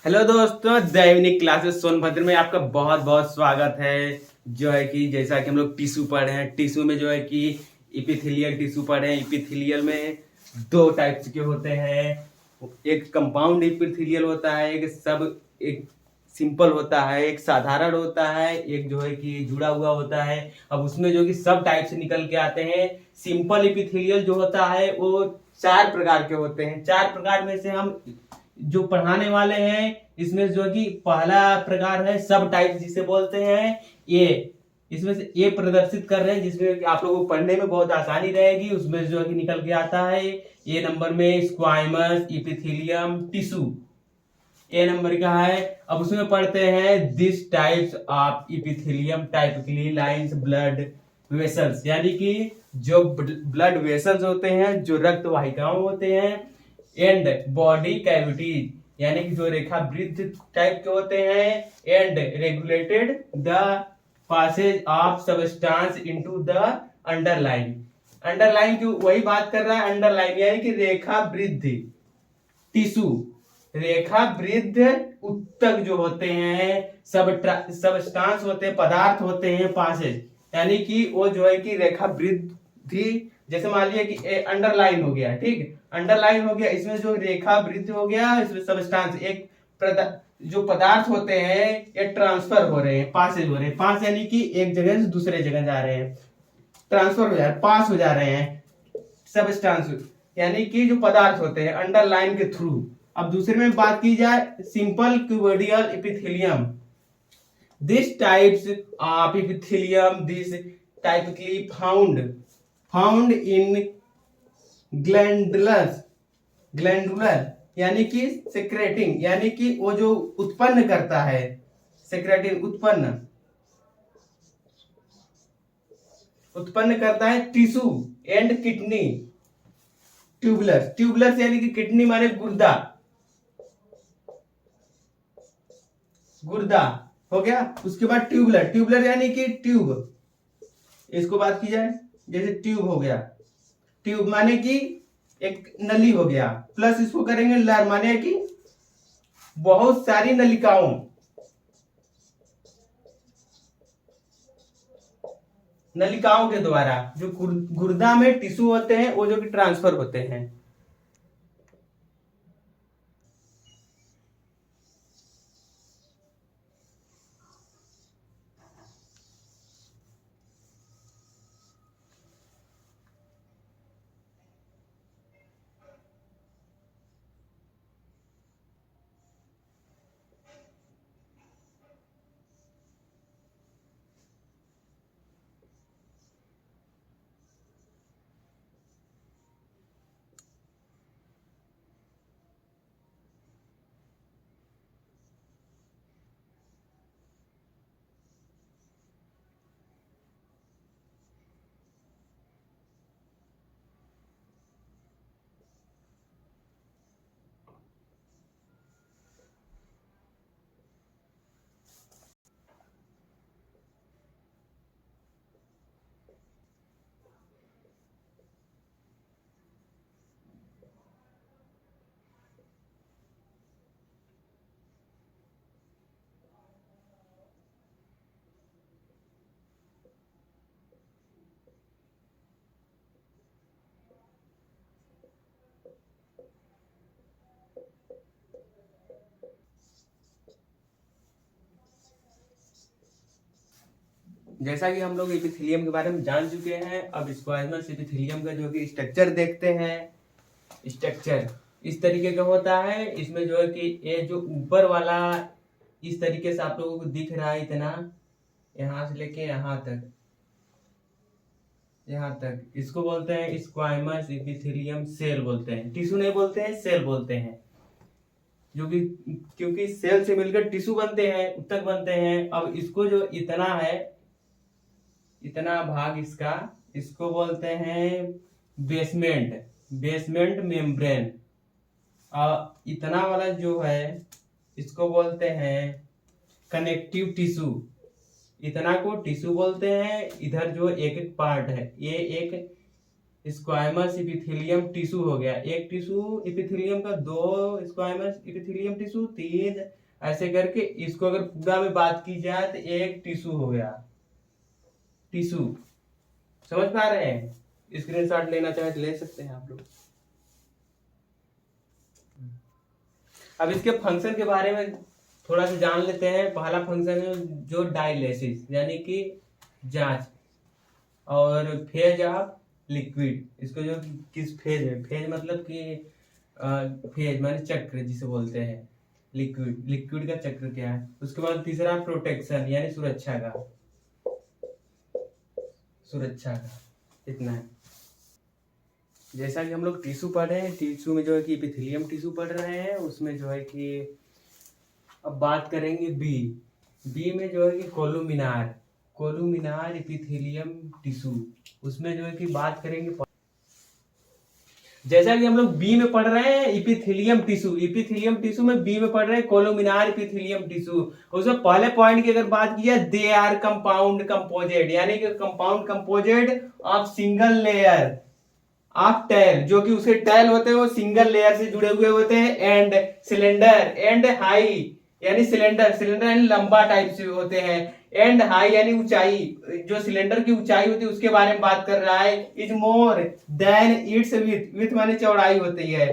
Hello दोस्तों, दैनिक classes Sonbhadra में आपका बहुत बहुत स्वागत है। जो है कि जैसा कि हम लोग टिश्यू पढ़े हैं, टिश्यू में जो है कि इपिथेलियल टिश्यू पढ़े हैं। इपिथेलियल में दो टाइप्स के होते हैं। एक कंपाउंड इपिथेलियल होता है, एक सिंपल होता है, एक साधारण होता है, एक जो है कि जुड़ा हुआ होता है। अब उसमें जो कि सब टाइप से निकल के आते हैं। सिंपल इपिथेलियल जो होता है वो 4 प्रकार के होते हैं। 4 प्रकार में से हम जो पढ़ाने वाले हैं, इसमें जो कि पहला प्रकार है सब टाइप जिसे बोलते हैं ए। इसमें से ए प्रदर्शित कर रहे हैं, जिसमें कि आप लोगों को पढ़ने में बहुत आसानी रहेगी। उसमें जो है कि निकल के आता है ए नंबर में स्क्वाइमस इपिथेलियम टिश्यू। ए नंबर का है। अब उसमें पढ़ते हैं this types of epithelium typically lines blood vessels, यानी कि जो ब्लड वेसल्स होते हैं, जो रक्त वाहिकाओं होते हैं, एंड बॉडी कैविटीज, यानी कि जो रेखा वृत्त टाइप के होते हैं, and regulated the passage of substance into the underline. Underline की वही बात कर रहा है, अंडरलाइन यानी कि रेखा वृद्धि टिश्यू। रेखा वृद्ध उत्तक जो होते हैं, सबस्टांस होते हैं, पदार्थ होते हैं, पासेज, यानी कि वो जो है कि रेखा वृद्धि। जैसे मान लिया कि अंडरलाइन हो गया, ठीक, अंडरलाइन हो गया, इसमें जो रेखा वृद्धि हो गया, इसमें सबस्टांस जो पदार्थ होते हैं ये ट्रांसफर हो रहे हैं, पासेज हो रहे हैं। पास यानी कि एक जगह से दूसरे जगह जा रहे हैं, ट्रांसफर हो जा रहे हैं, पास हो जा रहे हैं। सबस्टांस यानी कि जो पदार्थ होते हैं अंडरलाइन के थ्रू। अब दूसरे में बात की जाए simple cuboidal epithelium. This types of epithelium this typically found in glandular यानी कि सेक्रेटिंग, यानी कि वो जो उत्पन्न करता है, सेक्रेटिंग उत्पन्न करता है टिश्यू एंड किडनी ट्यूबुलस यानी कि किडनी माने गुर्दा हो गया। उसके बाद ट्यूबुलर यानी कि ट्यूब। इसको बात की जाए, जैसे ट्यूब हो गया, ट्यूब माने कि एक नली हो गया, प्लस इसको करेंगे लर माने कि बहुत सारी नलिकाओं के द्वारा जो गुर्दा में टिश्यू होते हैं वो जो कि ट्रांसफर होते हैं। जैसा कि हम लोग एपिथेलियम के बारे में जान चुके हैं, अब स्क्वाइमस एपिथेलियम का जो कि स्ट्रक्चर देखते हैं। स्ट्रक्चर इस तरीके का होता है। इसमें जो है कि ये जो ऊपर वाला इस तरीके से आप लोगों को दिख रहा है, इतना यहाँ से लेके यहाँ तक इसको बोलते हैं स्क्वाइमस एपिथेलियम सेल बोलते हैं। टिश्यू नहीं बोलते हैं, सेल बोलते हैं, जो कि क्योंकि सेल से मिलकर टिश्यू बनते हैं, ऊतक बनते हैं। अब इसको जो इतना है, इतना भाग इसका, इसको बोलते हैं बेसमेंट मेम्ब्रेन। और इतना वाला जो है इसको बोलते हैं कनेक्टिव टिश्यू। इतना को टिश्यू बोलते हैं। इधर जो एक एक पार्ट है, ये एक स्क्वायमस इपिथेलियम टिश्यू हो गया, एक टिश्यू इपिथेलियम का, दो स्क्वायमस इपिथेलियम टिश्यू, तीन, ऐसे करके इसको अगर पूरा में बात की जाए तो एक टिश्यू हो गया, टिश्यू। समझ पा रहे हैं? स्क्रीनशॉट लेना चाहे तो ले सकते हैं आप लोग। अब इसके फंक्शन के बारे में थोड़ा सा जान लेते हैं। पहला फंक्शन है जो डायलिसिस यानी कि जांच, और फेज ऑफ लिक्विड, इसको जो किस फेज में, फेज मतलब कि फेज माने चक्र जिसे बोलते हैं, लिक्विड, लिक्विड का चक्र क्या है। उसके बाद तीसरा प्रोटेक्शन यानी सुरक्षा का, सुरक्षा का, इतना है। जैसा कि हम लोग टिश्यू पढ़ रहे हैं, टिश्यू में जो है कि इपिथेलियम टिश्यू पढ़ रहे हैं, उसमें जो है कि अब बात करेंगे बी। बी में जो है कि कोलुमिनार, कोलुमिनार इपिथेलियम टिश्यू, उसमें जो है कि बात करेंगे। जैसा कि हम लोग बी में पढ़ रहे हैं इपिथेलियम टिश्यू, इपिथेलियम टिश्यू में बी में पढ़ रहे हैं कोलुमिनार इपिथेलियम टिश्यू। उसमें पहले पॉइंट की अगर बात की जाए, दे आर कंपाउंड कंपोजिट, यानी कि compound composite of single layer of tail, जो कि उसके टैल होते हैं वो सिंगल लेयर से जुड़े हुए होते हैं, एंड सिलेंडर एंड हाई, यानी सिलेंडर, सिलेंडर यानी लंबा टाइप से होते हैं, एंड हाई यानी ऊंचाई, जो सिलेंडर की ऊंचाई होती है उसके बारे में बात कर रहा है। Is more than it's with, with माने चौड़ाई होती है,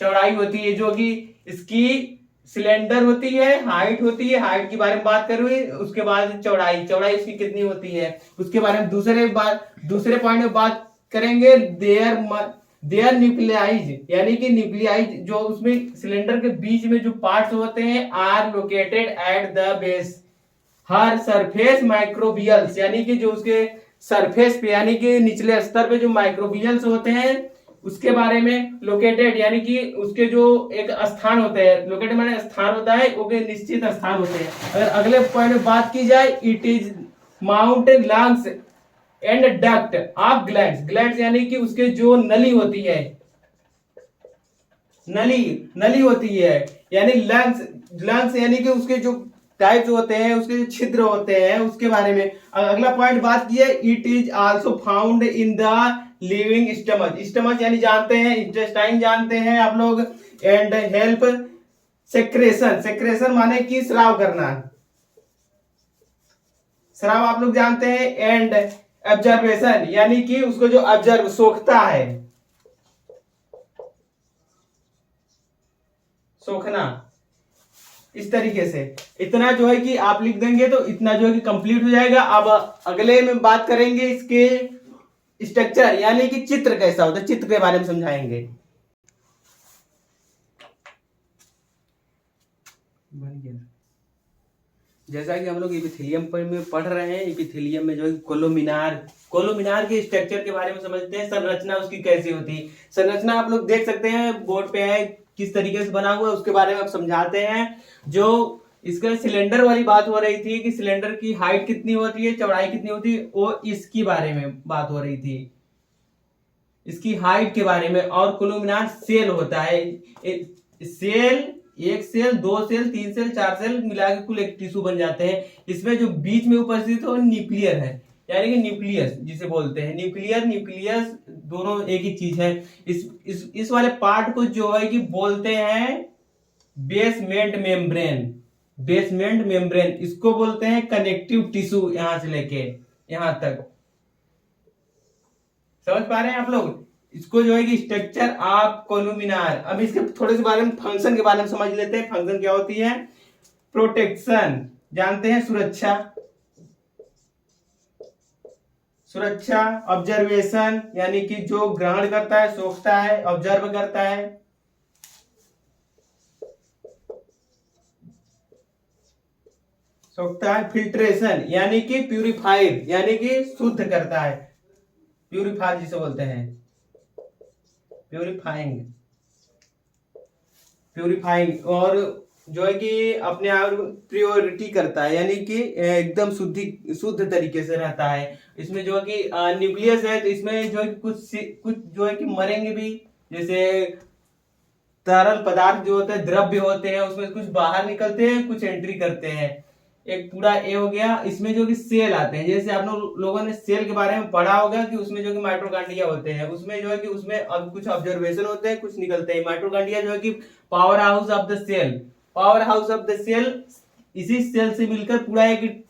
चौड़ाई होती है, जो कि इसकी सिलेंडर होती है, हाइट होती है, हाइट के बारे में बात कर रही है। उसके बाद चौड़ाई, चौड़ाई उसकी कितनी होती है उसके बारे में दूसरे पॉइंट में बात करेंगे। देयर न्यूक्लियाइज, यानी कि न्यूक्लियाइज जो उसमें सिलेंडर के बीच में जो पार्ट्स होते हैं, are located at the base, हर सरफेस माइक्रोबियल्स, यानी कि जो उसके सरफेस पे यानी कि निचले स्तर पे जो माइक्रोबियल्स होते हैं उसके बारे में। लोकेटेड यानी कि उसके जो एक स्थान होते हैं, लोकेटेड माने स्थान होता है, वो निश्चित स्थान होते हैं। अगर अगले पॉइंट में बात की जाए, it is mount lungs and duct of glands, glands यानी कि उसके जो नली होती है, नली होती है, यानी लंग्स, लंग्स यानी कि उसके जो टाइप्स होते हैं, उसके जो छिद्र होते हैं उसके बारे में। अगला पॉइंट बात की है, it is also found in the living stomach, stomach यानी जानते हैं, इंटेस्टाइन जानते हैं आप लोग, एंड हेल्प सेक्रेशन, सेक्रेशन माने कि स्राव करना, स्राव आप लोग जानते हैं, एंड ऑब्जर्वेशन यानी कि उसको जो ऑब्जर्व सोखता है, सोखना, इस तरीके से। इतना जो है कि आप लिख देंगे तो इतना जो है कि कंप्लीट हो जाएगा। अब अगले में बात करेंगे इसके स्ट्रक्चर, यानी कि चित्र कैसा होता है, चित्र के बारे में समझाएंगे। जैसा कि हम लोग इपिथेलियम में पढ़ रहे हैं, इपिथेलियम में जो है कोलुमिनार, कोलुमिनार के स्ट्रक्चर के बारे में समझते हैं, संरचना उसकी कैसी होती है। संरचना आप लोग देख सकते हैं बोर्ड पे है, किस तरीके से बना हुआ है उसके बारे में आप समझाते हैं। जो इसका सिलेंडर वाली बात हो रही थी कि सिलेंडर की हाइट कितनी होती है, चौड़ाई कितनी होती है, वो इसकी बारे में बात हो रही थी, इसकी हाइट के बारे में। और कोलुमिनार सेल होता है, सेल, एक सेल, दो सेल, तीन सेल, चार सेल मिला के कुल एक टिश्यू बन जाते हैं। इसमें जो बीच में उपस्थित हो न्यूक्लियर है, यानी कि न्यूक्लियस जिसे बोलते हैं, न्यूक्लियर न्यूक्लियस दोनों एक ही चीज है। इस वाले पार्ट को जो है कि बोलते हैं बेसमेंट मेम्ब्रेन, बेसमेंट मेम्ब्रेन, इसको बोलते हैं कनेक्टिव टिश्यू, यहां से लेके यहां तक। समझ पा रहे हैं आप लोग? इसको जो है कि स्ट्रक्चर ऑफ कोलुमिनार। अब इसके थोड़े से बारे में, फंक्शन के बारे में समझ लेते हैं। फंक्शन क्या होती है? प्रोटेक्शन जानते हैं, सुरक्षा, सुरक्षा, ऑब्जर्वेशन यानी कि जो ग्रहण करता है, सोखता है, ऑब्जर्व करता है, सोखता है। फिल्ट्रेशन यानी कि प्यूरिफाइड यानी कि शुद्ध करता है, प्यूरिफायर जिसे बोलते हैं, प्यूरिफाइंग, प्यूरिफाइंग। और जो है कि अपने आप प्योरिटी करता है, यानी कि एकदम शुद्ध तरीके से रहता है। इसमें जो है कि न्यूक्लियस है, तो इसमें जो है कुछ जो है कि मरेंगे भी, जैसे तरल पदार्थ जो होते हैं, द्रव्य होते हैं, उसमें कुछ बाहर निकलते हैं, कुछ एंट्री करते हैं। एक पूरा ए हो गया। इसमें जो कि सेल आते हैं, जैसे आप लोगों ने सेल के बारे में पढ़ा होगा कि उसमें जो कि माइटोकॉन्ड्रिया होते हैं, उसमें जो है कि उसमें अब कुछ ऑब्जर्वेशन होते हैं, कुछ निकलते हैं। माइटोकॉन्ड्रिया जो है कि power house of the cell, power house of the cell, इसी सेल से मिलकर पूरा एक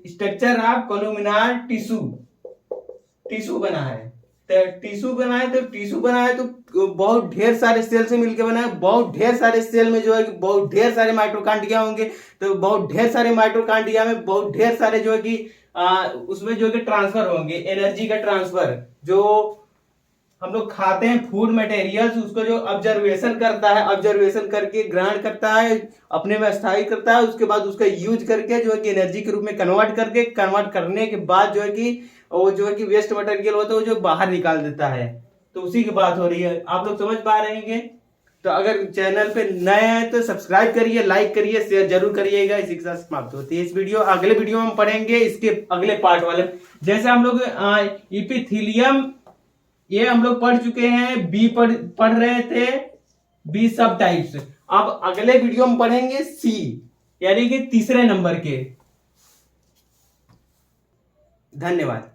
structure of columnar tissue tissue बना है। तो टिश्यू बना है तो बहुत ढेर सारे सेल से मिलकर बना है। बहुत ढेर सारे सेल में जो है कि बहुत ढेर सारे माइटोकॉन्ड्रिया होंगे। तो बहुत ढेर सारे माइटोकॉन्ड्रिया में बहुत ढेर सारे जो है कि उसमें जो है कि ट्रांसफर होंगे, एनर्जी का ट्रांसफर। जो हम लोग खाते हैं फूड मटेरियल्स, उसको जो ऑब्जर्वेशन करता है, ऑब्जर्वेशन करके ग्रहण करता है, अपने में स्थायी करता है, उसके बाद उसका यूज करके जो है कि एनर्जी के रूप में कन्वर्ट करने के बाद जो है कि वो जो है कि वेस्ट मटेरियल होता है वो जो बाहर निकाल देता है। तो उसी की बात हो रही है, आप लोग समझ पा रहे हैं। तो अगर चैनल पे नए हैं तो सब्सक्राइब करिए, लाइक करिए, शेयर जरूर करिएगा। इसी के साथ समाप्त होती है इस वीडियो। अगले वीडियो में हम पढ़ेंगे इसके अगले पार्ट वाले। जैसे हम लोग इपिथीलियम ये हम लोग पढ़ चुके हैं, बी पढ़ रहे थे, बी सब टाइप्स। अब अगले वीडियो में पढ़ेंगे सी, यानी कि तीसरे नंबर के। धन्यवाद।